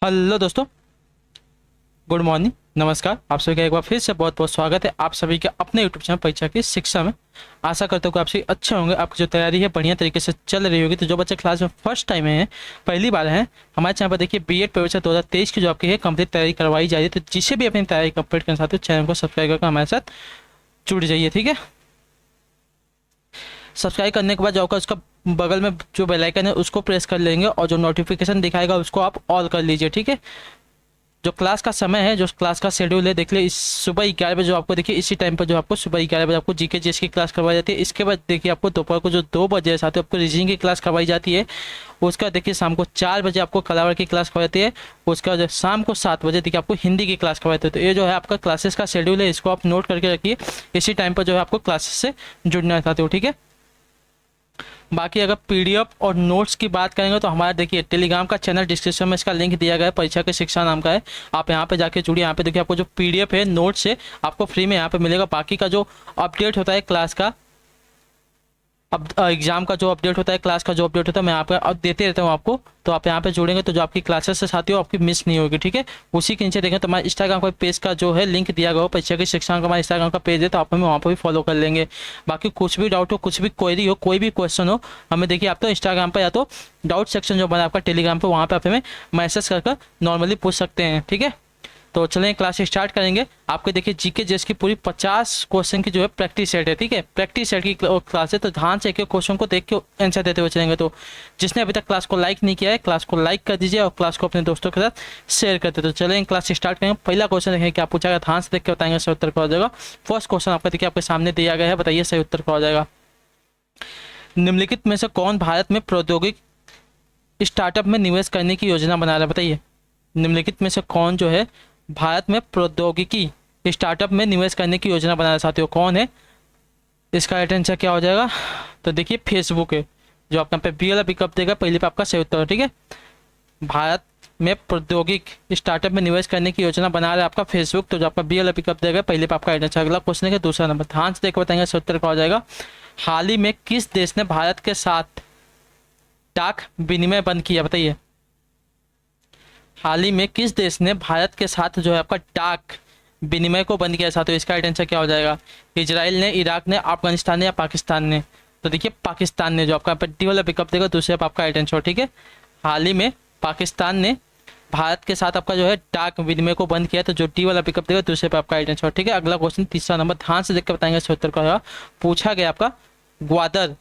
Hello दोस्तों, good morning, नमस्कार। आप सभी का एक बार फिर से बहुत बहुत स्वागत है आप सभी के अपने यूट्यूब चैनल परीक्षा की शिक्षा में। आशा करता हूँ कि आप सभी अच्छे होंगे, आपकी जो तैयारी है बढ़िया तरीके से चल रही होगी। तो जो बच्चे क्लास में फर्स्ट टाइम हैं, पहली बार हैं, हमारे चैनल पर देखिए बीएड प्रवेश 2023 की जो आपकी है कंप्लीट तैयारी करवाई जा रही है। तो जिसे भी अपनी तैयारी कंप्लीट करना चाहते हो चैनल को सब्सक्राइब करके हमारे साथ जुड़ जाइए, ठीक है। सब्सक्राइब करने के बाद जाकर उसका बगल में जो बेल आइकन है उसको प्रेस कर लेंगे और जो नोटिफिकेशन दिखाएगा उसको आप ऑल कर लीजिए, ठीक है। जो क्लास का समय है, जो क्लास का शेड्यूल है, देख ले इस सुबह 11 बजे जो आपको देखिए इसी टाइम पर जो आपको सुबह 11 बजे आपको जीके जीएस की क्लास करवाई जाती है। इसके बाद देखिए आपको दोपहर को जो 2 बजे साथ आपको रीजनिंग की क्लास करवाई जाती है। उसका देखिए शाम को 4 बजे आपको कलावर की क्लास करवाई जाती है। उसका जो शाम को 7 बजे देखिए आपको हिंदी की क्लास करवाई जाती है। तो ये जो है आपका क्लासेस का शेड्यूल है, इसको आप नोट करके रखिए। इसी टाइम पर जो है आपको क्लासेस से जुड़ना चाहते हो, ठीक है। बाकी अगर पीडीएफ और नोट्स की बात करेंगे तो हमारा देखिए टेलीग्राम का चैनल डिस्क्रिप्शन में इसका लिंक दिया गया है, परीक्षा की शिक्षा नाम का है। आप यहाँ पे जाके जुड़िए। यहाँ पे देखिए आपको जो पीडीएफ है नोट्स है आपको फ्री में यहाँ पे मिलेगा। बाकी का जो अपडेट होता है क्लास का, अब एग्जाम का जो अपडेट होता है, क्लास का जो अपडेट होता है, मैं आपका अब देते रहता हूँ आपको। तो आप यहाँ पे जुड़ेंगे तो जो आपकी क्लासेस से साथी हो आपकी मिस नहीं होगी, ठीक है। उसी के नीचे देखें तो हमारे इंस्टाग्राम का पेज का जो है लिंक दिया गया हो, परीक्षा की शिक्षा का हमारा इंस्टाग्राम का पेज है, तो आप हमें वहाँ पर भी फॉलो कर लेंगे। बाकी कुछ भी डाउट हो, कुछ भी क्वेरी हो, कोई भी क्वेश्चन हो, हमें देखिए आप तो इंस्टाग्राम पर या तो डाउट सेक्शन जो बना आपका टेलीग्राम पर, वहाँ पर आप हमें मैसेज कर नॉर्मली पूछ सकते हैं, ठीक है। तो चलें क्लास स्टार्ट करेंगे। आपके देखिए जीके जेस की पूरी 50 क्वेश्चन की जो है प्रैक्टिस सेट है, ठीक है। प्रैक्टिस सेट की क्लास है, तो ध्यान से एक क्वेश्चन को देख के आंसर देते हुए चलेंगे। तो जिसने अभी तक क्लास को लाइक नहीं किया है, क्लास को लाइक कर दीजिए और क्लास को अपने दोस्तों के साथ शेयर करते। तो चलें क्लास स्टार्ट करेंगे। पहला क्वेश्चन देखेंगे क्या पूछा गया, ध्यान से देख के बताएंगे सही उत्तर क्या हो जाएगा। फर्स्ट क्वेश्चन आपका देखिए आपके सामने दिया गया है, बताइए सही उत्तर क्या हो जाएगा। निम्नलिखित में से कौन भारत में प्रौद्योगिक स्टार्टअप में निवेश करने की योजना बना रहा है, बताइए। निम्नलिखित में से कौन जो है भारत में प्रौद्योगिकी स्टार्टअप में निवेश करने की योजना बना रहा है, साथियों कौन है। इसका राइट आंसर क्या हो जाएगा। तो देखिए फेसबुक है, जो आपका पे बी वाला विकल्प देगा पहले पे आपका सही उत्तर है, ठीक है। भारत में प्रौद्योगिक स्टार्टअप में निवेश करने की योजना बना रहा है आपका फेसबुक, तो जो आपका बी वाला विकल्प देगा पहले पे आपका राइट आंसर। अगला क्वेश्चन है दूसरा नंबर, ध्यान से देखकर बताएंगे सही उत्तर क्या हो जाएगा। हाल ही में किस देश ने भारत के साथ डाक विनिमय बंद किया, बताइए। हाल ही में किस देश ने भारत के साथ जो है आपका डाक विनिमय को बंद किया साथियों। इसका राइट आंसर क्या हो जाएगा। इजराइल ने, इराक ने, अफगानिस्तान ने या पाकिस्तान ने। तो देखिए पाकिस्तान ने, जो आपका डी वाला पिकअप देगा दूसरे पे आपका राइट आंसर, ठीक है। हाल ही में पाकिस्तान ने भारत के साथ आपका जो है डाक विनिमय को बंद किया, तो जो डी वाला पिकअप देगा दूसरे पे आपका राइट आंसर, ठीक है। अगला क्वेश्चन तीसरा नंबर, ध्यान से देख कर बताएंगे उत्तर क्या होगा। पूछा गया आपका ग्वादर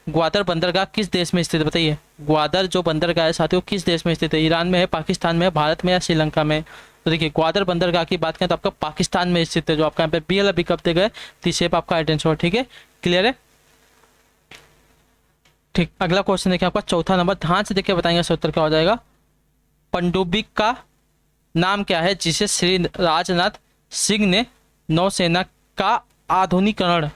ग्वादर बंदरगाह किस देश में स्थित है, बताइए। ग्वादर जो बंदरगाह है साथियों किस देश में स्थित है। ईरान में है, पाकिस्तान में है, भारत में या श्रीलंका में। तो देखिए ग्वादर बंदरगाह की बात करें तो आपका पाकिस्तान में स्थित है, जो आपका यहाँ पे बी वाला विकल्प देगा है तीसरे पे आपका राइट आंसर, ठीक है। क्लियर है, ठीक। अगला क्वेश्चन देखिए आपका चौथा नंबर, ध्यान से देखिए बताएंगे उत्तर क्या हो जाएगा। पनडुब्बी का नाम क्या है जिसे श्री राजनाथ सिंह ने नौसेना का आधुनिकीकरण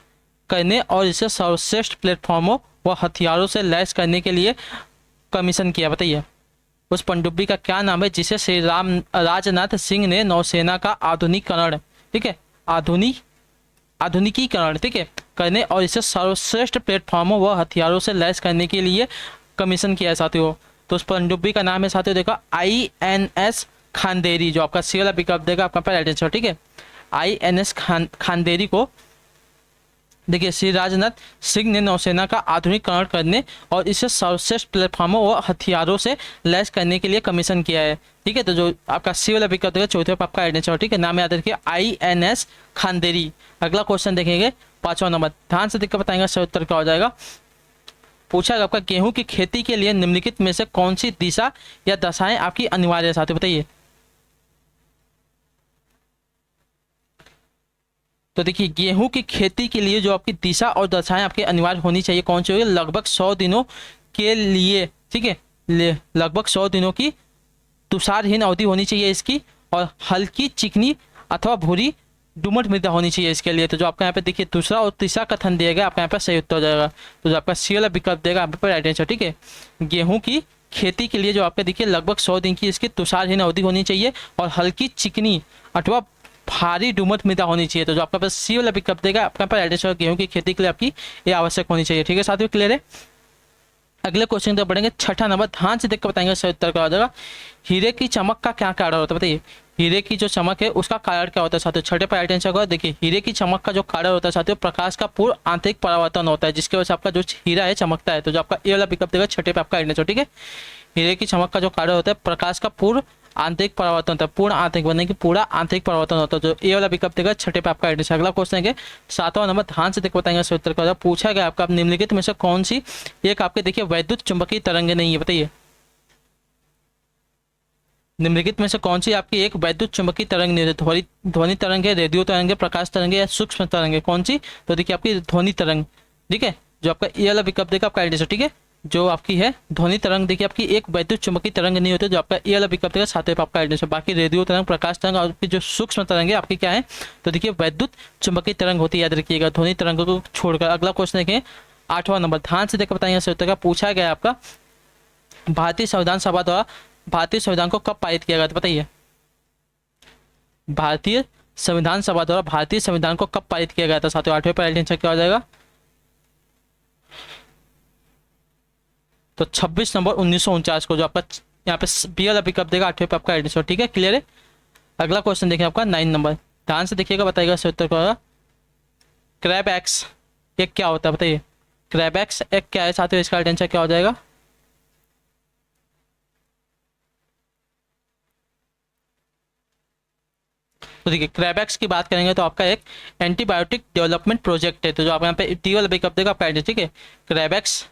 करने और इसे सर्वश्रेष्ठ प्लेटफॉर्मों व हथियारों से लैस करने के लिए कमीशन किया, बताइए। उस पनडुब्बी का क्या नाम है जिसे श्री राजनाथ सिंह ने नौसेना का आधुनिकीकरण, ठीक है, आधुनिकीकरण, ठीक है, करने और इसे सर्वश्रेष्ठ प्लेटफॉर्मों व हथियारों से लैस करने के लिए कमीशन किया है साथियों। तो उस पनडुब्बी का नाम है साथियों देखा INS खांदेरी, जो आपका सी वाला विकल्प देगा आपका राइट आंसर, ठीक है। INS खांदेरी को देखिए श्री राजनाथ सिंह ने नौसेना का आधुनिकीकरण करने और इसे सर्वश्रेष्ठ प्लेटफॉर्मों व हथियारों से लैस करने के लिए कमीशन किया है, ठीक है। तो जो आपका सी वाला विकल्प देगा चौथे पर आपका राइट आंसर, ठीक है। नाम याद रखिए INS खांदेरी। अगला क्वेश्चन देखेंगे पांचवा नंबर, ध्यान से देखकर बताएंगे सही उत्तर क्या हो जाएगा। पूछा गया आपका गेहूं की खेती के लिए निम्नलिखित में से कौन सी दिशा या दशाएं आपकी अनिवार्य है साथियों, बताइए। तो देखिए गेहूं की खेती के लिए जो आपकी दिशा और दशाएं आपके अनिवार्य होनी चाहिए, कौन सी होगी। लगभग 100 दिनों के लिए, ठीक है, लगभग 100 दिनों की तुषारहीन अवधि होनी चाहिए इसकी, और हल्की चिकनी अथवा भूरी डुमट मृदा होनी चाहिए इसके लिए। तो जो आपका यहाँ पे देखिए दूसरा और तीसरा कथन दिया गया आपका यहाँ पे सही उत्तर हो जाएगा। तो जो आपका सी वाला विकल्प देगा यहाँ पे राइट आंसर, ठीक है। गेहूं की खेती के लिए जो आपका देखिए लगभग 100 दिन की इसकी तुषारहीन अवधि होनी चाहिए और हल्की चिकनी अथवा भारी डुमट मृदा होनी चाहिए। तो जो आपका पास सी वाला विकल्प देगा आपका राइट आंसर, गेहूं की खेती के लिए आपकी ये आवश्यक होनी चाहिए, ठीक है साथियों। क्लियर है, अगले क्वेश्चन तो पढ़ेंगे छठा नंबर, ध्यान से देख कर बताएंगे सही उत्तर क्या हो जाएगा। हीरे की चमक का क्या कारण होता है बताइए। हीरे की जो चमक है उसका कारण क्या होता है साथियों। छठे पर राइट आंसर होगा। देखिए हीरे की चमक का जो कारण होता है साथियों, प्रकाश का पूर्ण आंतरिक परावर्तन होता है, जिसकी वजह से आपका जो हीरा है चमकता है। तो जो आपका ये वाला विकल्प देगा छठे पे आपका राइट आंसर, ठीक है। हीरे की चमक का जो कारण होता है प्रकाश का पूर्ण आंतरिक परावर्तन होता है, पूर्ण आंतरिक बनने की पूरा आंतरिक परावर्तन होता है। जो ये वाला विकल्प देगा छठे पे आपका राइट आंसर। अगला क्वेश्चन है सातवां नंबर, ध्यान से देख बताएंगे सही उत्तर क्या पूछा गया आपका। निम्नलिखित में से कौन सी एक आपके देखिए वैद्युत चुंबकीय तरंग नहीं है बताइए। निम्नलिखित में से कौन सी आपकी एक वैद्युत चुंबकीय तरंग नहीं है। ध्वनि ध्वनि तरंग है, रेडियो तरंग है, प्रकाश तरंग है या सूक्ष्म तरंग है, कौन सी। तो देखिए आपकी ध्वनि तरंग, ठीक है। जो आपका ये वाला विकल्प देगा आपका राइट आंसर, ठीक है। जो आपकी है ध्वनि तरंग देखिए आपकी एक वैद्युत चुंबकीय तरंग नहीं होती। जो आपका ये वाला विकल्प देगा सातवें पे आपका राइट आंसर। बाकी रेडियो तरंग, प्रकाश तरंग और आपकी जो सूक्ष्म तरंग है आपकी क्या है, तो देखिए वैद्युत चुंबकीय तरंग होती है, याद रखिएगा ध्वनि तरंग को छोड़कर। अगला क्वेश्चन देखिए आठवां नंबर, ध्यान से देखकर बताएंगे सही उत्तर का पूछा गया आपका। भारतीय संविधान सभा द्वारा भारतीय संविधान को कब पारित किया गया था बताइए। भारतीय संविधान सभा द्वारा भारतीय संविधान को कब पारित किया गया था साथियों। आठवें पर राइट आंसर क्या हो जाएगा, तो 26 नंबर 1949 को। जो आपका यहाँ पे बी वाला विकल्प देगा आठवें पे आपका राइट आंसर, ठीक है, क्लियर है। अगला क्वेश्चन देखिए आपका 9 नंबर, ध्यान से देखिएगा बताइएगा सही उत्तर क्या होगा। क्रैब एक्स एक क्या होता है बताइए। क्रैब एक्स एक क्या है साथियों, इसका राइट आंसर क्या हो जाएगा। तो देखिए क्रैबैक्स की बात करेंगे तो आपका एक एंटीबायोटिक डेवलपमेंट प्रोजेक्ट है। तो जो आप यहाँ पे टी वाला विकल्प देगा आपका आइडिया, ठीक है। क्रैबैक्स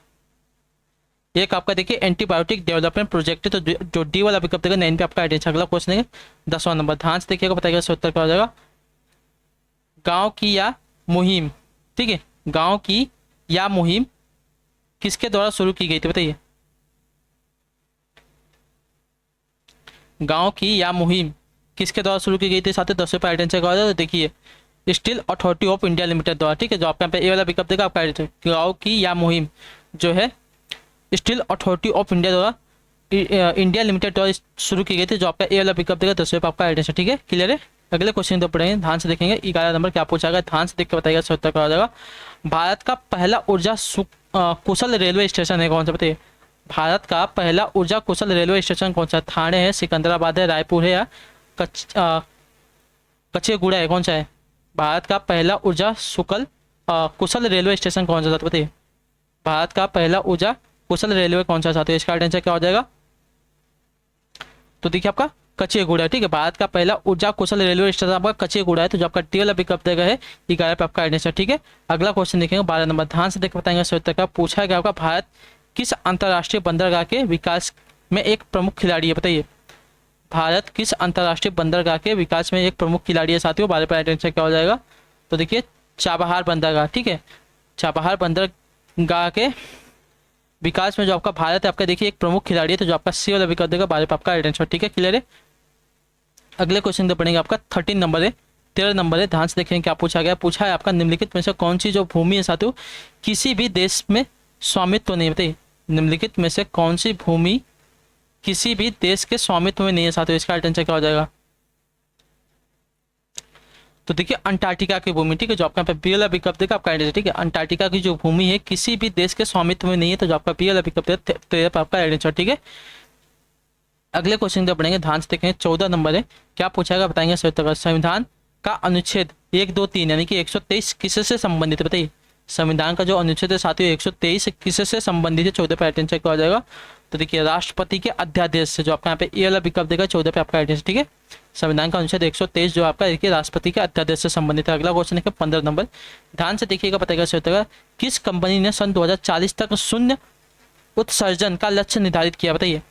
एक आपका देखिए एंटीबायोटिक डेवलपमेंट प्रोजेक्ट है। तो जो डी वाला विकल्प देगा 9 पे आपका आइडिया। अगला क्वेश्चन है 10वां नंबर, ध्यान से देखिएगा बताइएगा सही उत्तर क्या हो जाएगा। गाँव की या मुहिम, ठीक है, गाँव की या मुहिम किसके द्वारा शुरू की गई थी बताइए। गाँव की या मुहिम किसके द्वारा शुरू की गई थी साथियों। 10वें पे आइडेंटिफाई करा जाए तो देखिए steel authority of India limited द्वारा, ठीक है। जो आपके यहाँ पे ए वाला विकल्प देगा आपका आइडेंटिफाई। गाँव की या मुहिम जो है स्टील अथॉरिटी ऑफ इंडिया द्वारा इंडिया लिमिटेड द्वारा शुरू की गई थी। जो आपका ए वाला विकल्प देगा 10वें पे आपका आइडेंटिफाई, ठीक है, क्लियर है। अगले क्वेश्चन तो पढ़ेंगे, ध्यान से देखेंगे। 11 नंबर क्या पूछा गया, ध्यान से देख के बताइएगा सही उत्तर क्या हो जाएगा। भारत का पहला ऊर्जा कुशल रेलवे स्टेशन है कौन सा बताइए। भारत का पहला ऊर्जा कुशल रेलवे स्टेशन कौन सा। थाने है, सिकंदराबाद है, रायपुर है या कचेगुड़ा है, कौन सा है। भारत का पहला ऊर्जा कुशल रेलवे स्टेशन कौन सा था बताइए। भारत का पहला ऊर्जा कुशल रेलवे कौन सा था। इसका आंसर क्या हो जाएगा, तो देखिए आपका कचेगुड़ा, ठीक है। भारत का पहला ऊर्जा कुशल रेलवे स्टेशन आपका कचेगुड़ा है। तो जो आपका टी वाला विकल्प देगा है 11 पे आपका आंसर, ठीक है। अगला क्वेश्चन देखेंगे 12 नंबर, ध्यान से देख बताएंगे सही उत्तर का पूछा गया आपका। भारत किस अंतर्राष्ट्रीय बंदरगाह के विकास में एक प्रमुख खिलाड़ी है बताइए। भारत किस अंतर्राष्ट्रीय बंदरगाह के विकास में एक प्रमुख खिलाड़ी है साथियों। 12 पे आंसर क्या हो जाएगा, तो देखिए चाबहार बंदरगाह, ठीक है। चाबहार बंदरगाह के विकास में जो आपका भारत है आपका देखिए एक प्रमुख खिलाड़ी है। तो जो आपका सी वाला विकल्प देगा 12 पे आपका आंसर, ठीक है, क्लियर है। अगले क्वेश्चन तो पढ़ेंगे आपका 13 नंबर है, 13 नंबर है, ध्यान से देखेंगे क्या पूछा गया। पूछा है आपका निम्नलिखित में से कौन सी जो भूमि है साथियों किसी भी देश में स्वामित्व नहीं बताइए। निम्नलिखित में से कौन सी भूमि किसी भी देश के स्वामित्व में नहीं है साथियों। इसका आंसर क्या हो जाएगा, तो देखिए अंटार्कटिका की भूमि, ठीक है। जो आपका यहाँ पे बी वाला विकल्प देगा आपका आंसर, ठीक है। अंटार्कटिका की जो भूमि है किसी भी देश के स्वामित्व में नहीं है। तो जो आपका बी वाला विकल्प देगा आपका आंसर, ठीक है। अगले क्वेश्चन जब पढ़ेंगे ध्यान से देखेंगे 14 नंबर है, क्या पूछा गया बताएंगे सही उत्तर। संविधान का अनुच्छेद 1, 2, 3 यानी कि 123 किससे संबंधित है बताइए। संविधान का जो अनुच्छेद है साथियों 123 किससे संबंधित है। 14 पे आंसर क्या हो जाएगा, तो देखिए राष्ट्रपति के अध्यादेश से। जो आपका यहाँ पे ए वाला विकल्प देगा 14 पे आपका आंसर, ठीक है। संविधान का अनुच्छेद 123 जो आपका देखिए राष्ट्रपति के अध्यादेश से संबंधित है। अगला क्वेश्चन है 15 नंबर, ध्यान से देखिएगा बताएगा सही उत्तर। किस कंपनी ने सन 2040 तक शून्य उत्सर्जन का लक्ष्य निर्धारित किया बताइए।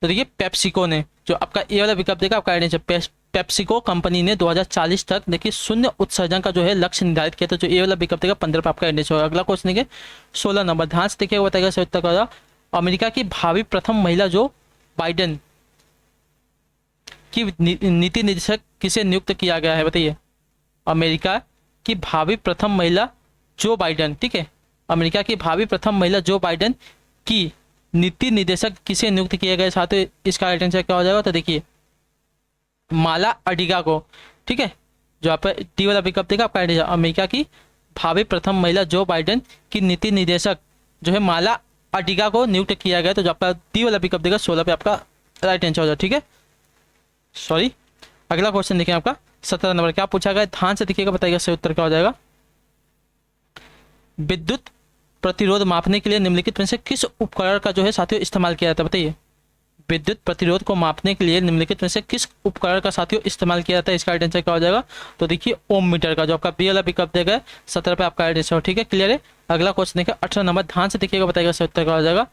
तो देखिए पेप्सिको ने, जो आपका ए वाला विकल्प देगा आपका आंसर। पेप्सिको कंपनी ने 2040 तक देखिए शून्य उत्सर्जन का जो है लक्ष्य निर्धारित किया। तो जो ए वाला विकल्प देगा 15 पे आपका आंसर होगा। अगला क्वेश्चन है 16 नंबर, ध्यान से देखिएगा बताएगा सही उत्तर क्या। अमेरिका की भावी प्रथम महिला जो बाइडेन की नीति निदेशक किसे नियुक्त किया गया है बताइए। अमेरिका की भावी प्रथम महिला जो बाइडेन, ठीक है। अमेरिका की भावी प्रथम महिला जो बाइडेन की नीति निदेशक किसे नियुक्त किए गए साथियों। इसका आंसर क्या हो जाएगा, तो देखिए माला अडिगा को, ठीक है। जो आप टी वाला विकल्प देगा आपका आंसर। अमेरिका की भावी प्रथम महिला जो बाइडेन की नीति निदेशक जो है माला अर्टिगा को नियुक्त किया गया। तो जो आपका डी वाला पिकअप देगा 16 पे आपका राइट आंसर हो जाए, ठीक है। सॉरी, अगला क्वेश्चन देखिए आपका 17 नंबर, क्या पूछा गया, ध्यान से देखिएगा, बताइएगा सही उत्तर क्या हो जाएगा। विद्युत प्रतिरोध मापने के लिए निम्नलिखित में से किस उपकरण का जो है साथियों इस्तेमाल किया जाता है, बताइए। विद्युत प्रतिरोध को मापने के लिए निम्नलिखित में से किस उपकरण का साथियों इस्तेमाल किया जाता है, इसका राइट आंसर क्या हो जाएगा। तो देखिए ओम मीटर का, जो आपका बी वाला पिकअप देगा 17 पे आपका राइट आंसर, ठीक है, क्लियर है। अगला क्वेश्चन देखिए 18 नंबर, ध्यान से देखिएगा, बताइएगा सही उत्तर क्या हो जाएगा।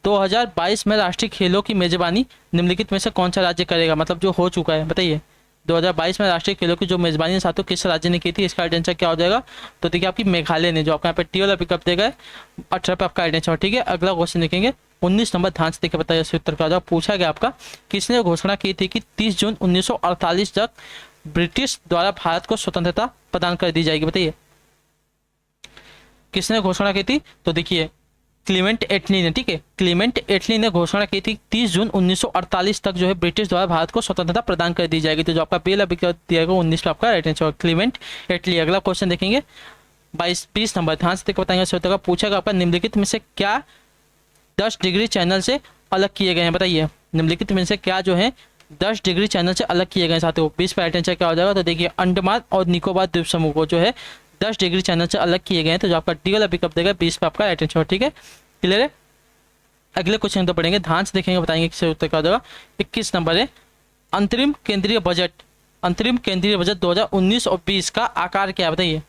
2022 में राष्ट्रीय खेलों की मेजबानी निम्नलिखित में से कौन सा राज्य करेगा, मतलब जो हो चुका है, बताइए। 2022 में राष्ट्रीय खेलों की जो मेजबानी साथियों किस राज्य ने की थी, इसका राइट आंसर क्या हो जाएगा। तो देखिए आपकी मेघालय ने, जो आपका यहाँ पे टी वाला पिकअप देगा 18 पे आपका राइट आंसर, ठीक है। अगला क्वेश्चन देखेंगे 19 नंबर, ध्यान से देखिए, बताइए उत्तर क्या हो जाएगा। पूछा गया आपका, किसने घोषणा की थी कि 30 जून 1948 तक ब्रिटिश द्वारा भारत को स्वतंत्रता प्रदान कर दी जाएगी, बताइए। किसने घोषणा की थी, तो देखिए क्लीमेंट एटली ने, ठीक है, क्लीमेंट एटली ने घोषणा की थी 30 जून 1948 तक जो है ब्रिटिश द्वारा भारत को स्वतंत्रता प्रदान कर दी जाएगी। तो जो आपका बेल अभी दिया गया 19 पे आपका राइट आंसर क्लीमेंट एटली। अगला क्वेश्चन देखेंगे 20 नंबर, ध्यान से देखकर बताएंगे सही उत्तर का। पूछा गया आपका, निम्नलिखित में से क्या 10 डिग्री चैनल से अलग किए गए हैं, बताइए। निम्नलिखित में से क्या जो है 10 डिग्री चैनल से अलग किए गए साथियों। 20 पे राइट आंसर क्या हो जाएगा। तो देखिए अंडमान और निकोबार द्वीप समूह को जो है 10 डिग्री चैनल से अलग किए गए हैं। तो जो आपका डी वाला पिकअप देगा 20 पे आपका राइट आंसर, ठीक है, क्लियर है। अगले क्वेश्चन तो पढ़ेंगे, ध्यान से देखेंगे, बताएंगे किससे उत्तर क्या हो जाएगा। 21 नंबर है, अंतरिम केंद्रीय बजट 2019 और 20 का आकार क्या है, बताइए।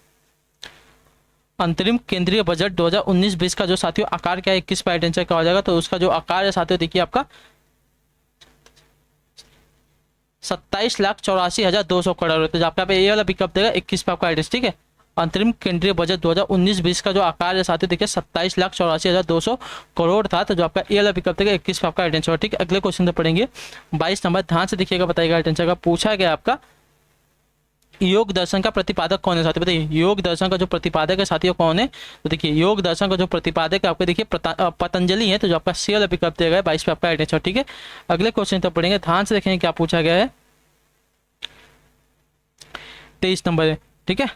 अंतरिम केंद्रीय बजट 2019-20 का जो साथियों आकार क्या है, 21 पे राइट आंसर क्या हो जाएगा। तो उसका जो आकार है साथियों देखिए आपका 27,84,200 करोड़। तो आपका पे ये वाला पिकअप देगा 21 पे आपका राइट आंसर, ठीक है। अंतरिम केंद्रीय बजट 2019-20 का जो आकार है साथियों देखिए 27,84,200 करोड़ था। तो जो आपका ए वाला पिकअप देगा 21 पे आपका राइट आंसर, ठीक है। अगले क्वेश्चन तो पढ़ेंगे 22 नंबर, ध्यान से देखिएगा, बताइएगा राइट आंसर का। पूछा गया आपका, योग दर्शन का प्रतिपादक कौन है साथियों, बताइए। योग दर्शन का जो प्रतिपादक है साथियों कौन है, तो देखिए योग दर्शन का जो प्रतिपादक है आपको देखिए पतंजलि है। तो जो आपका सी वाला पिकअप देगा 22 पे आपका राइट आंसर, ठीक है। अगले क्वेश्चन तो पढ़ेंगे, ध्यान से देखेंगे क्या पूछा गया है। 23 नंबर है, ठीक है।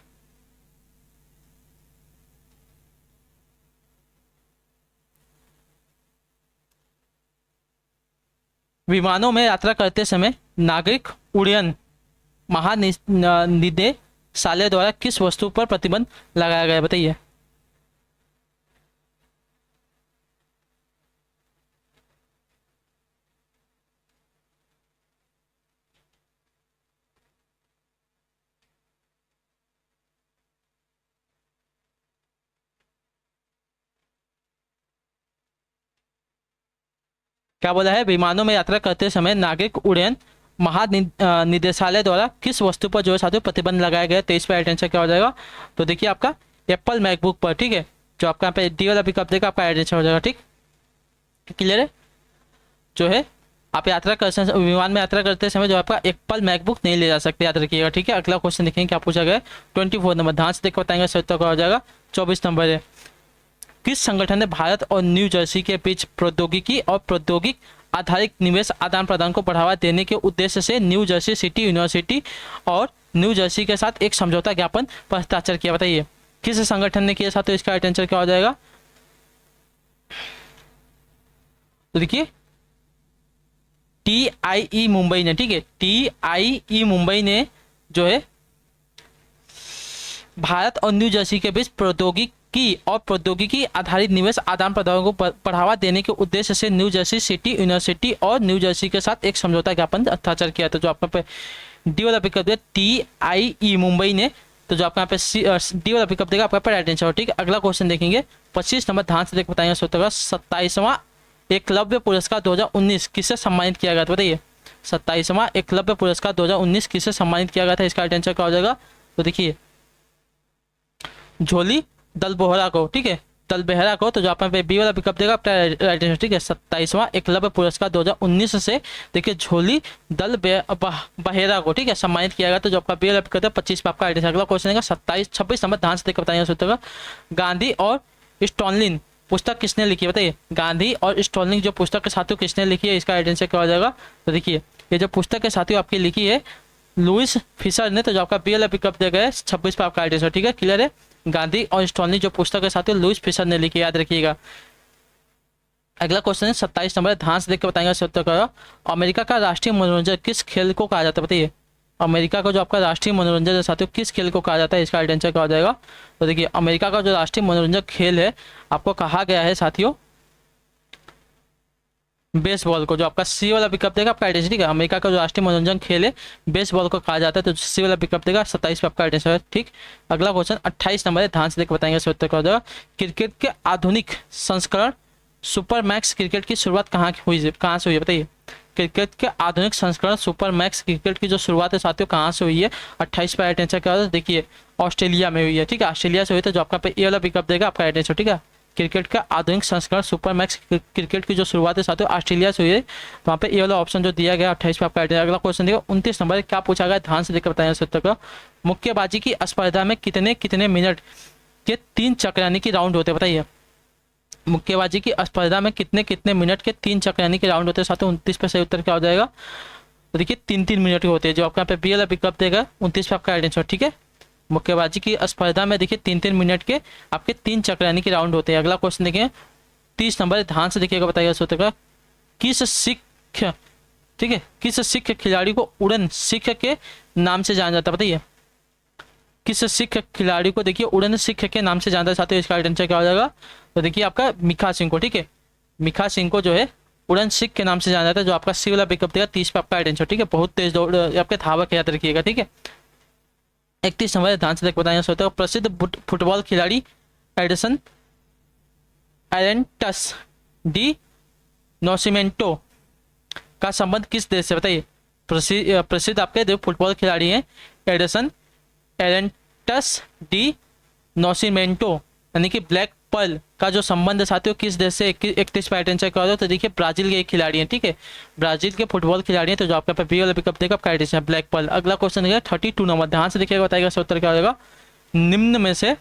विमानों में यात्रा करते समय नागरिक उड्डयन महानिदेशालय द्वारा किस वस्तु पर प्रतिबंध लगाया गया है, बताइए। क्या बोला है, विमानों में यात्रा करते समय नागरिक उड्डयन महानिदेशालय द्वारा किस वस्तु पर जो है साथियों प्रतिबंध लगाया गया है। 23 पे राइट आंसर क्या हो जाएगा। तो देखिए आपका एप्पल मैकबुक पर, ठीक है। जो आपका यहाँ पे डी वाला पिकअप देगा आपका राइट आंसर हो जाएगा, ठीक, क्लियर है। जो है आप यात्रा करते विमान में यात्रा करते समय जो आपका एप्पल मैकबुक नहीं ले जा सकते, याद रखिएगा, ठीक है। अगला क्वेश्चन देखेंगे क्या पूछा गया है। 24 नंबर, ध्यान से देख बताएंगे सही उत्तर क्या हो जाएगा। 24 नंबर है, किस संगठन ने भारत और न्यू जर्सी के बीच प्रौद्योगिकी और प्रौद्योगिक आधारित निवेश आदान प्रदान को बढ़ावा देने के उद्देश्य से न्यू जर्सी सिटी यूनिवर्सिटी और न्यू जर्सी के साथ एक समझौता ज्ञापन पर हस्ताक्षर किया, बताइए। किस संगठन ने किया साथ, तो इसका राइट आंसर क्या हो जाएगा। तो देखिए TIE मुंबई ने, ठीक है, TIE मुंबई ने जो है भारत और न्यू जर्सी के बीच प्रौद्योगिकी और प्रौद्योगिकी आधारित निवेश आदान प्रदान को बढ़ावा देने के उद्देश्य से न्यू जर्सी सिटी यूनिवर्सिटी और न्यू जर्सी के साथ एक समझौता ज्ञापन हस्ताक्षर किया था। जो आपका डी वाला पिकअप देगा TIE मुंबई ने। तो जो आपका यहाँ पे डी वाला पिकअप देगा आपका पे राइट आंसर, ठीक है। अगला क्वेश्चन देखेंगे 25 नंबर, ध्यान से देख बताएंगे 27वां एकलव्य पुरस्कार 2019 किससे सम्मानित किया गया था, बताइए। 27वां एकलव्य पुरस्कार 2019 किससे सम्मानित किया गया था, इसका राइट आंसर क्या हो जाएगा। तो देखिए झोली दल बोहरा को, ठीक है, दल बेहरा को। तो जो आप बी वाला पिकअप देगा आपका राइट आंसर, ठीक है। 27वां एकलव्य पुरस्कार 2019 से देखिए झोली दल बहेरा को, ठीक है, सम्मानित किया गया। तो जो आपका बी वाला पिकअप है 25 पे आपका राइट आंसर। अगला क्वेश्चन है 26 नंबर, ध्यान से देकर बताइए सूत्र। गांधी और स्टॉनलिन पुस्तक किसने लिखी है, बताइए। गांधी और स्टॉनलिन जो पुस्तक के साथियों किसने लिखी है, इसका राइट आंसर क्या हो जाएगा। तो देखिए ये जो पुस्तक के साथियों आपकी लिखी है लुइस फिशर ने, तो जो आपका बी वाला विकल्प दिया गया है 26 पे आपका राइट आंसर। ठीक है, क्लियर है। गांधी और स्टॉनली जो पुस्तक है साथियों लुइस फिशर ने लिखी, याद रखिएगा। अगला क्वेश्चन है 27 नंबर, ध्यान से देख के बताएंगे इसका उत्तर करो। अमेरिका का राष्ट्रीय मनोरंजन किस खेल को कहा जाता है, बताइए। अमेरिका का जो आपका राष्ट्रीय मनोरंजन है साथियों किस खेल को कहा जाता है, इसका राइट आंसर क्या हो जाएगा। तो देखिए अमेरिका का जो राष्ट्रीय मनोरंजन खेल है आपको कहा गया है साथियों बेसबॉल को, जो आपका सी वाला विकल्प देगा आपका राइट आंसर। ठीक है, अमेरिका का जो राष्ट्रीय मनोरंजन खेल है बेसबॉल को कहा जाता है, तो सी वाला विकल्प देगा 27 पे आपका राइट आंसर है। ठीक, अगला क्वेश्चन 28 नंबर है, ध्यान से देख के बताएंगे इसका उत्तर क्या हो जाएगा। क्रिकेट के आधुनिक संस्करण सुपर मैक्स क्रिकेट की शुरुआत कहाँ से हुई है, बताइए। क्रिकेट के आधुनिक संस्करण सुपर मैक्स क्रिकेट की जो शुरुआत है साथियों कहाँ से हुई है, 28 पे राइट आंसर क्या होता है, देखिए ऑस्ट्रेलिया में हुई है। ठीक है, ऑस्ट्रेलिया से हुई, तो जो आपका पे ए वाला विकल्प देगा आपका राइट आंसर। ठीक है, क्रिकेट का आधुनिक संस्करण सुपर मैक्स क्रिकेट की जो शुरुआत है साथियों ऑस्ट्रेलिया से हुई है, तो वहाँ पे ए वाला ऑप्शन जो दिया गया 28 पे आपका राइट आंसर। अगला क्वेश्चन देखो 29 नंबर क्या पूछा गया, ध्यान से देखकर बताएंगे उत्तर का। मुक्केबाजी की स्पर्धा में कितने कितने मिनट के 3 चक्र यानी कि राउंड होते हैं, बताइए। मुक्केबाजी की स्पर्धा में कितने कितने मिनट के 3 चक्र यानी कि राउंड होते हैं साथियों, 29 पे सही उत्तर क्या हो जाएगा। तो देखिए 3-3 मिनट के होते हैं, जो आपका यहाँ पे बी वाला विकल्प देगा 29 पे आपका राइट आंसर। ठीक है, मुक्केबाजी की स्पर्धा में देखिए 3-3 मिनट के आपके 3 चक्र यानी कि राउंड होते हैं। अगला क्वेश्चन देखिए 30 नंबर, ध्यान से देखिएगा, बताइएगा सूत्र का। किस सिख, ठीक है, किस सिख खिलाड़ी को उड़न सिख के नाम से जाना जाता है, बताइए। किस सिख खिलाड़ी को देखिए उड़न सिख के नाम से जाना जाता है, इसका राइट आंसर क्या हो जाएगा। तो देखिए आपका मिखा सिंह को, ठीक है, मिखा सिंह को जो है उड़न सिख के नाम से जाना जाता है, जो आपका सी वाला विकल्प देगा 30 पे आपका राइट आंसर। ठीक है, बहुत तेज दौड़ आपके धावक याद रखिएगा। ठीक है, 31 नंबर, ध्यान से देख बताएंगे सोचते हो। प्रसिद्ध फुटबॉल खिलाड़ी एडिसन एरेंटस डी नोसिमेंटो का संबंध किस देश से, बताइए। प्रसिद्ध आपके जो फुटबॉल खिलाड़ी हैं एडिसन एरेंटस डी नोसिमेंटो यानी कि ब्लैक पर्ल का जो संबंध है साथियों किस देश से, 31 पे आंसर क्या होता है। तो देखिए ब्राजील के एक खिलाड़ी हैं। ठीक है, ब्राजील के फुटबॉल खिलाड़ी हैं, तो जो आपका बी वाला विकल्प देगा आपका आंसर है ब्लैक पर्ल। अगला क्वेश्चन है 32 नंबर, ध्यान से देखिएगा, बताएगा उत्तर क्या होगा। निम्न में से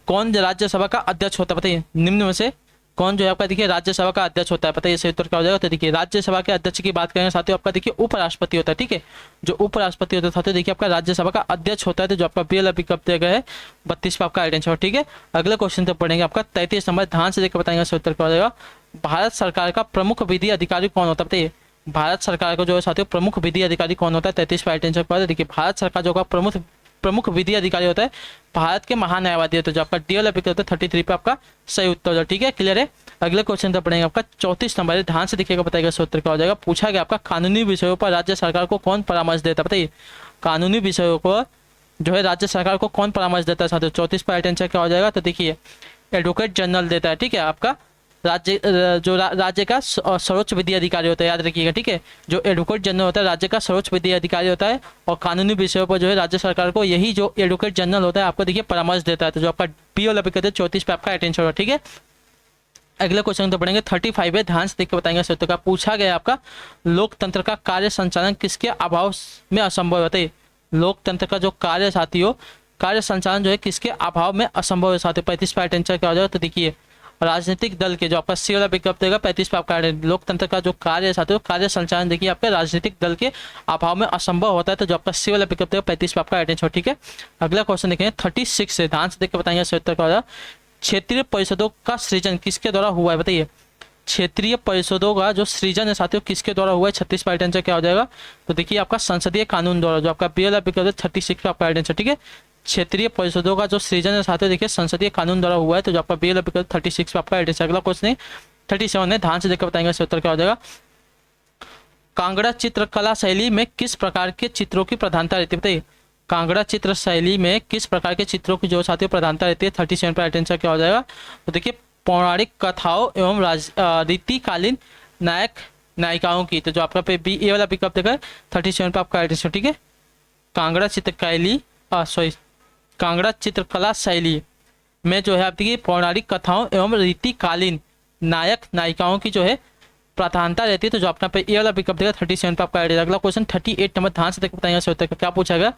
कौन राज्यसभा का अध्यक्ष होता है, बताइए। निम्न में से कौन जो है आपका देखिए राज्यसभा का अध्यक्ष होता है, पता है सही उत्तर क्या हो जाएगा। तो देखिए राज्यसभा के अध्यक्ष की बात करेंगे साथियों आपका देखिए उपराष्ट्रपति होता है। ठीक है, जो उपराष्ट्रपति होता है साथियों देखिए आपका राज्यसभा का अध्यक्ष होता है, तो जो आपका बी वाला विकल्प दिया गया है 32 पे आपका राइट आंसर। ठीक है, अगले क्वेश्चन तक पढ़ेंगे आपका 33 नंबर, ध्यान से देखकर बताएंगे उत्तर क्या हो जाएगा। भारत सरकार का प्रमुख विधि अधिकारी कौन होता है, बताइए। भारत सरकार का जो है साथियों प्रमुख विधि अधिकारी कौन होता है, 33 पे राइट आंसर क्या होता है। देखिए भारत सरकार जो का प्रमुख विधि अधिकारी होता है भारत के महान्यायवादी होते हैं, जो आपका डी वाला विकल्प होता है 33 पे आपका सही उत्तर होगा। ठीक है, क्लियर है। अगले क्वेश्चन तक पढ़ेंगे आपका 34 नंबर, ध्यान से देखिएगा, बताइएगा उत्तर क्या हो जाएगा। पूछा गया आपका कानूनी विषयों पर राज्य सरकार को कौन परामर्श देता है, बताइए। कानूनी विषयों पर जो है राज्य सरकार को कौन परामर्श देता है साथियों, 34 पे राइट आंसर क्या हो जाएगा। तो देखिए एडवोकेट जनरल देता है। ठीक है, आपका राज्य का सर्वोच्च विधि अधिकारी होता है, याद रखिएगा। ठीक है, जो एडवोकेट जनरल होता है राज्य का सर्वोच्च विधि अधिकारी होता है, और कानूनी विषयों पर जो है राज्य सरकार को यही जो एडवोकेट जनरल होता है आपको देखिए परामर्श देता है, तो जो आपका बी वाला विकल्प है 34 पे आपका अटेंशन होगा। ठीक है, अगले क्वेश्चन तो पढ़ेंगे 35 है, ध्यान से देख के बताएंगे सत्य का। पूछा गया आपका लोकतंत्र का कार्य संचालन किसके अभाव में असंभव होता है। लोकतंत्र का जो कार्य साथियों कार्य संचालन जो है किसके अभाव में असंभव है साथियों, 35 पे आंसर क्या हो जाएगा। तो देखिए राजनीतिक दल के जो आपका सी वाला विकल्प देगा 35 पे आपका लोकतंत्र का जो कार्य है साथियों कार्य संचालन देखिए आपके राजनीतिक दल के अभाव में असंभव होता है, तो जो आपका सी वाला विकल्प देगा 35 पे आपका आंसर। ठीक है, अगला क्वेश्चन देखेंगे 36 से, ध्यान से देख के बताएंगे उत्तर क्या हो जाएगा। क्षेत्रीय परिषदों का सृजन किसके द्वारा हुआ है, बताइए। क्षेत्रीय परिषदों का जो सृजन है साथियों किसके द्वारा हुआ है, 36 पे आंसर क्या हो जाएगा। तो देखिए आपका संसदीय कानून द्वारा, जो आपका बी वाला विकल्प है 36 पे आपका आंसर। ठीक है, क्षेत्रीय परिषदों का जो सृजन है साथियों देखिए संसदीय कानून द्वारा हुआ है, तो जो आपका बी वाला विकल्प 36 पे आपका आंसर। अगला क्वेश्चन 37 है, ध्यान से देखकर बताएंगे उत्तर क्या हो जाएगा। कांगड़ा चित्रकला शैली में किस प्रकार के चित्रों की प्रधानता रहती है, बताइए। कांगड़ा चित्र शैली में किस प्रकार के चित्रों की जो साथियों प्रधानता रहती है, 37 पर आंसर क्या हो जाएगा। तो देखिए पौराणिक कथाओं एवं रीतिकालीन नायक नायिकाओं की, तो जो आपका पे बी ए वाला विकल्प देगा 37 पर आपका आंसर। ठीक है, कांगड़ा चित्रकला शैली में जो है आप देखिए पौराणिक कथाओं एवं रीतिकालीन नायक नायिकाओं की जो है प्रधानता रहती है, तो जो अपना पे ए वाला विकल्प देगा 37 पे आपका आंसर। अगला क्वेश्चन 38 नंबर, ध्यान से देख बताएंगे क्या पूछा गया।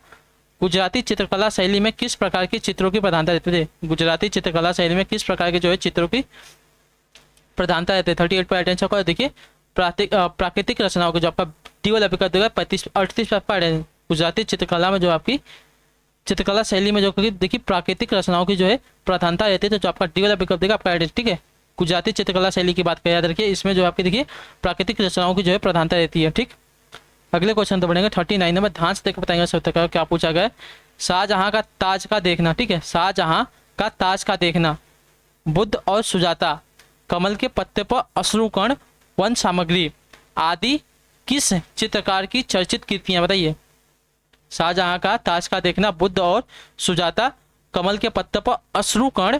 गुजराती चित्रकला शैली में किस प्रकार के चित्रों की प्रधानता रहती है। गुजराती चित्रकला शैली में किस प्रकार के जो है चित्रों की प्रधानता रहती है, 38 पर आंसर को देखिए प्राकृतिक रचनाओं की, जो आपका डी वाला विकल्प देगा 38 पे आपका राइट। गुजराती चित्रकला में जो आपकी चित्रकला शैली में जो देखिए प्राकृतिक रचनाओं की जो है प्रधानता रहती है, तो जो आपका डी वाला विकल्प देगा आपका राइट। ठीक है, गुजराती चित्रकला शैली की बात करें, याद रखिए इसमें जो आपकी देखिए प्राकृतिक रचनाओं की जो है प्रधानता रहती है। ठीक, अगले क्वेश्चन तो बढ़ेंगे 39 नंबर, ध्यान से देखकर बताएंगे सब तक क्या पूछा गया है। शाहजहां का ताज का देखना, ठीक है, शाहजहां का ताज का देखना, बुद्ध और सुजाता, कमल के पत्ते पर अश्रुकण, वन सामग्री आदि किस चित्रकार की चर्चित कृतियां, बताइए। शाहजहां का ताज का देखना, बुद्ध और सुजाता, कमल के पत्ते पर अश्रुकण,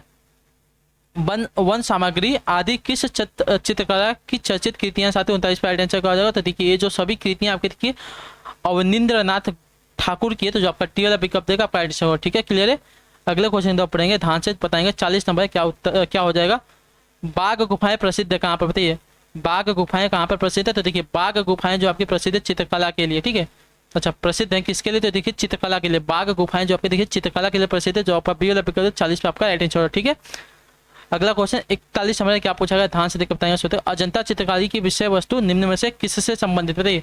वन सामग्री आदि किस चित्रकला की चर्चित कृतियां, साथ ही 39 पे राइट आंसर का हो जाएगा। तो देखिए ये जो सभी कृतियां आपकी देखिए अवनींद्रनाथ ठाकुर की है, तो जो आपका टी वाला विकल्प देगा आपका राइट आंसर होगा। ठीक है, क्लियर है। अगले क्वेश्चन तो पढ़ेंगे, ध्यान से बताएंगे 40 नंबर क्या उत्तर क्या हो जाएगा। बाघ गुफाएं प्रसिद्ध है कहाँ पर, बताइए। बाघ गुफाएं कहाँ पर प्रसिद्ध है, तो देखिए बाघ गुफाएं जो आपकी प्रसिद्ध है चित्रकला के लिए। ठीक है, अच्छा प्रसिद्ध है किसके लिए, तो देखिए चित्रकला के लिए। बाघ गुफाएं जो आपके देखिए चित्रकला के लिए प्रसिद्ध है, जो आपका बी वाला विकल्प 40 पे आपका राइट आंसर होगा। ठीक है, अगला क्वेश्चन 41 नंबर क्या पूछा गया, ध्यान से देखकर बताएंगे। सोते अजंता चित्रकारी की विषय वस्तु निम्न में से किससे संबंधित, बताइए।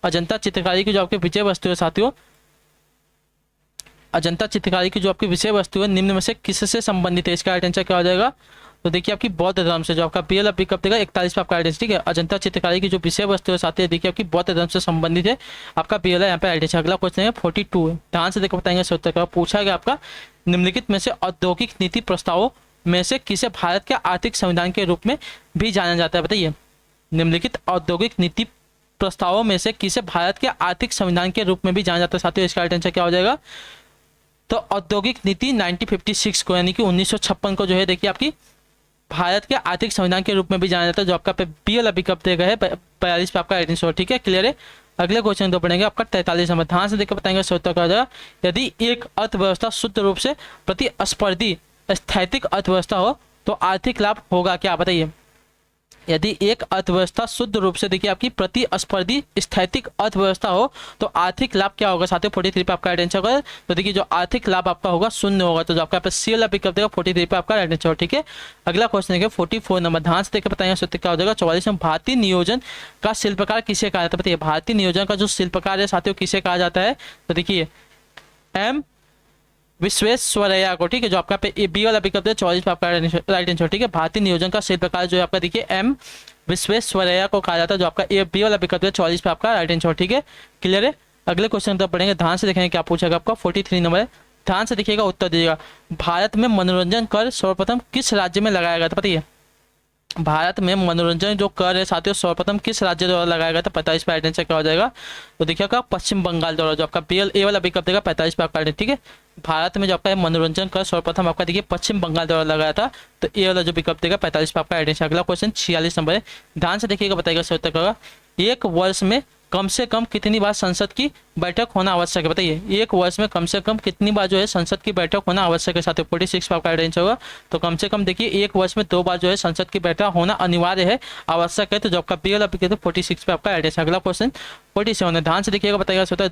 अजंता चित्रकारी की जो आपकी विषय वस्तु है साथियों, अजंता चित्रकारी की जो आपकी विषय वस्तु है निम्न में से किससे संबंधित है, इसका राइट आंसर क्या हो जाएगा। तो देखिए आपकी बौद्ध धर्म से, जो आपका बी वाला विकल्प देगा 41 पे आपका राइट आंसर। ठीक है, अजंता चित्रकारी की जो विषय वस्तु है साथियों देखिए आपकी बौद्ध धर्म से संबंधित है, आपका बी वाला यहाँ पे राइट आंसर। अगला क्वेश्चन है 42 है, ध्यान से देखकर बताएंगे। सोते का पूछा गया आपका निम्नलिखित में से औद्योगिक नीति प्रस्तावों में से किसे भारत के आर्थिक संविधान के रूप में भी जाना जाता है, बताइए। निम्नलिखित औद्योगिक नीति प्रस्तावों में से किसे भारत के आर्थिक संविधान के रूप में भी जाना जाता है साथियों, इसका राइट आंसर क्या हो जाएगा। तो औद्योगिक नीति 1956 को यानी कि 1956 को जो है देखिए आपकी भारत के आर्थिक संविधान के रूप में भी जाना जाता है, जो आपका बी वाला विकल्प देगा है 42 पे आपका राइट आंसर। ठीक है, क्लियर है। अगले क्वेश्चन तो पढ़ेंगे आपका 43 नंबर, ध्यान से देखकर बताएंगे सोता का जाएगा। यदि एक अर्थव्यवस्था शुद्ध रूप से प्रतिस्पर्धी स्थैतिक अर्थव्यवस्था हो तो आर्थिक लाभ होगा क्या, बताइए। यदि एक अर्थव्यवस्था शुद्ध रूप से देखिए आपकी प्रतिस्पर्धी स्थैतिक अर्थव्यवस्था हो तो आर्थिक लाभ क्या होगा साथियों, 43 पे आपका राइट आंसर होगा। तो देखिए जो आर्थिक लाभ आपका होगा शून्य होगा, तो जो आपका सी वाला पिकअप देगा 43 पे आपका राइट आंसर। ठीक है, अगला क्वेश्चन है 44 नंबर, ध्यान से देखकर बताएंगे सत्य क्या हो जाएगा। 44 में भारतीय नियोजन का शिल्पकार किसे कहा जाता है, बताइए। भारतीय नियोजन का जो शिल्पकार है साथियों किसे कहा जाता है, तो देखिए एम विश्वेश्वरैया को। ठीक है, जो आपका पे बी वाला पिकअप है 44 पे आपका राइट आंसर। ठीक है, भारतीय नियोजन का शिल्पकार जो है आपका देखिए एम विश्वेश्वरैया को कहा जाता है, जो आपका ए बी वाला पिकअप है 44 पे आपका राइट आंसर। ठीक है, क्लियर है। अगले क्वेश्चन तक पढ़ेंगे, ध्यान से देखेंगे क्या पूछेगा आपका। 43 नंबर है, ध्यान से देखिएगा उत्तर दीजिएगा। भारत में मनोरंजन कर सर्वप्रथम किस राज्य में लगाया गया था, बताइए। भारत में मनोरंजन जो कर है साथियों सर्वप्रथम किस राज्य द्वारा लगाया गया था, 45 पे राइट आंसर क्या हो जाएगा। तो देखिएगा पश्चिम बंगाल द्वारा, जो आपका बी ए वाला विकल्प देगा 45 पे आपका। ठीक है, भारत में जो आपका मनोरंजन कर सर्वप्रथम आपका देखिए पश्चिम बंगाल द्वारा लगाया था, तो ए वाला जो विकल्प देगा 45 पे आपका राइट आंसर। अगला क्वेश्चन 46 नंबर है, ध्यान से देखिएगा बताइएगा सही उत्तर होगा। एक वर्ष में कम से कम कितनी बार संसद की बैठक होना आवश्यक है, बताइए। एक वर्ष में कम से कम कितनी बार जो है संसद की बैठक होना आवश्यक है साथियों, 46 पे आपका राइट आंसर होगा। तो कम से कम देखिए एक वर्ष में 2 बार जो है संसद की बैठक होना अनिवार्य है, आवश्यक है, तो जो आपका बी वाला विकल्प 46 पे आपका राइट आंसर। अगला क्वेश्चन 47 है, ध्यान से देखिएगा बताइएगा।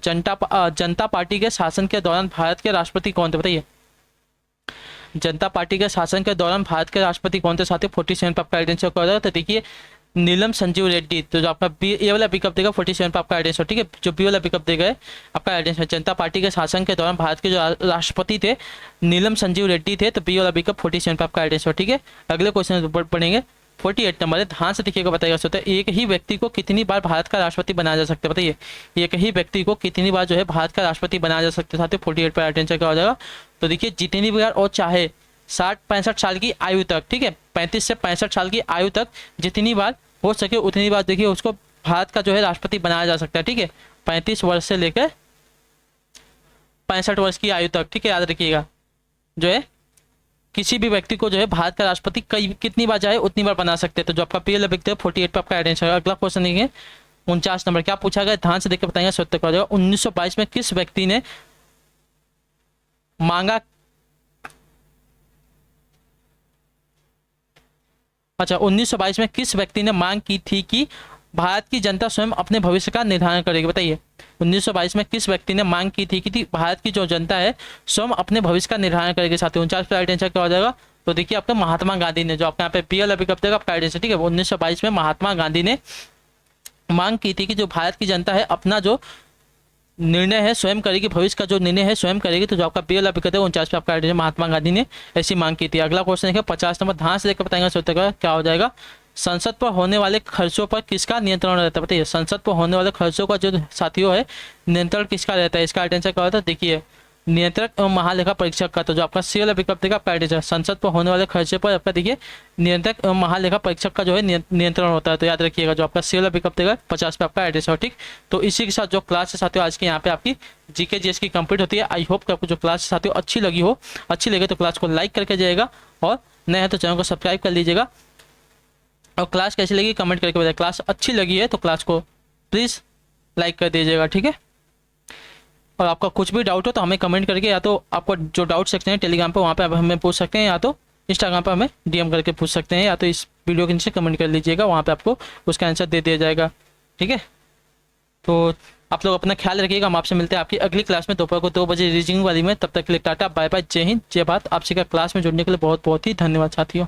जनता पार्टी के शासन के दौरान भारत के राष्ट्रपति कौन थे, बताइए। जनता पार्टी के शासन के दौरान भारत के राष्ट्रपति कौन थे साथियों, 47 पे आपका राइट आंसर हो जाएगा। तो देखिए नीलम संजीव रेड्डी, तो जो आपका बी ए वाला पिकअप देगा 47 पे आपका राइट आंसर। ठीक है, जो बी वाला पिकअप देगा आपका राइट आंसर। जनता पार्टी के शासन के दौरान भारत के जो राष्ट्रपति थे नीलम संजीव रेड्डी थे, तो बी वाला पिकअप 47 पे आपका राइट आंसर। ठीक है, अगले क्वेश्चन पढ़ेंगे 48 नंबर है, ध्यान से देखिएगा बताइएगा सोता है। एक ही व्यक्ति को कितनी बार भारत का राष्ट्रपति बनाया जा सकता है, बताइए। एक ही व्यक्ति को कितनी बार जो है भारत का राष्ट्रपति बनाया जा सकता है साथियों, 48 पे राइट आंसर क्या हो जाएगा। तो देखिए जितनी बार और चाहे 60-65 साल की आयु तक, ठीक है, 35 से 65 साल की आयु तक जितनी बार हो सके उतनी बार देखिए उसको भारत का जो है राष्ट्रपति बनाया जा सकता है। ठीक है, 35 वर्ष से लेकर 65 वर्ष की आयु तक, ठीक है, याद रखिएगा। जो है किसी भी व्यक्ति को जो है भारत का राष्ट्रपति कितनी बार चाहे उतनी बार बना सकते हैं, तो जो आपका पी एल 48 पे आपका राइट आंसर। अगला क्वेश्चन देखिए 49 नंबर, क्या पूछा गया, ध्यान से देखकर बताएंगे सत्य का हो जाएगा। 1922 में किस व्यक्ति ने मांगा, अच्छा 1922 में किस व्यक्ति ने मांग की थी कि भारत की जनता स्वयं अपने भविष्य का निर्धारण करेगी, बताइए। 1922 में किस व्यक्ति ने मांग की थी कि भारत की जो जनता है स्वयं अपने भविष्य का निर्धारण करेगी साथियों, 49 पे राइट आंसर क्या हो जाएगा। तो देखिए आपका महात्मा गांधी ने, जो आपके यहाँ पे पी एल अभी कब तक आपका राइट आंसर। ठीक है, 1922 में महात्मा गांधी ने मांग की थी कि जो भारत की जनता है अपना जो निर्णय है स्वयं करेगी, भविष्य का जो निर्णय है स्वयं करेगी। तो जो आपका बी वाला विकल्प है 49 पे आपका राइट है। महात्मा गांधी ने ऐसी मांग की थी। अगला क्वेश्चन है 50 नंबर, ध्यान से लेकर बताएंगे सोचते क्या हो जाएगा। संसद पर होने वाले खर्चों पर किसका नियंत्रण रहता है? बताइए, संसद पर होने वाले खर्चों का जो साथियों है नियंत्रण किसका रहता है? इसका आंसर क्या होता है? देखिए, नियंत्रक एवं महालेखा परीक्षक का। तो जो आपका सी वाला विकल्प देगा आपका आंसर, संसद पर होने वाले खर्चे पर आपका देखिए नियंत्रक एवं महालेखा परीक्षक का जो है नियंत्रण होता है। तो याद रखिएगा जो आपका सी वाला विकल्प देगा 50 पे आपका आंसर। ठीक, तो इसी के साथ जो क्लास है साथियों आज की यहाँ पे आपकी जीके जीएस की कंप्लीट होती है। आई होप कि आपको जो क्लास है साथियों अच्छी लगी हो। अच्छी लगे तो क्लास को लाइक करके जाएगा, और नए हैं तो चैनल को सब्सक्राइब कर लीजिएगा। और क्लास कैसी लगी कमेंट करके बताइए। क्लास अच्छी लगी है तो क्लास को प्लीज़ लाइक कर दीजिएगा, ठीक है। और आपका कुछ भी डाउट हो तो हमें कमेंट करके, या तो आपको जो डाउट सेक्शन है टेलीग्राम पर वहाँ पे आप हमें पूछ सकते हैं, या तो इंस्टाग्राम पर हमें डीएम करके पूछ सकते हैं, या तो इस वीडियो के नीचे कमेंट कर लीजिएगा, वहाँ पे आपको उसका आंसर दे दिया जाएगा, ठीक है। तो आप लोग अपना ख्याल रखिएगा। हम आपसे मिलते हैं आपकी अगली क्लास में दोपहर को 2 बजे रीडिंग वाली में। तब तक के लिए टाटा बाय बाय, जय हिंद जय भारत। आपसे का क्लास में जुड़ने के लिए बहुत बहुत ही धन्यवाद साथियों।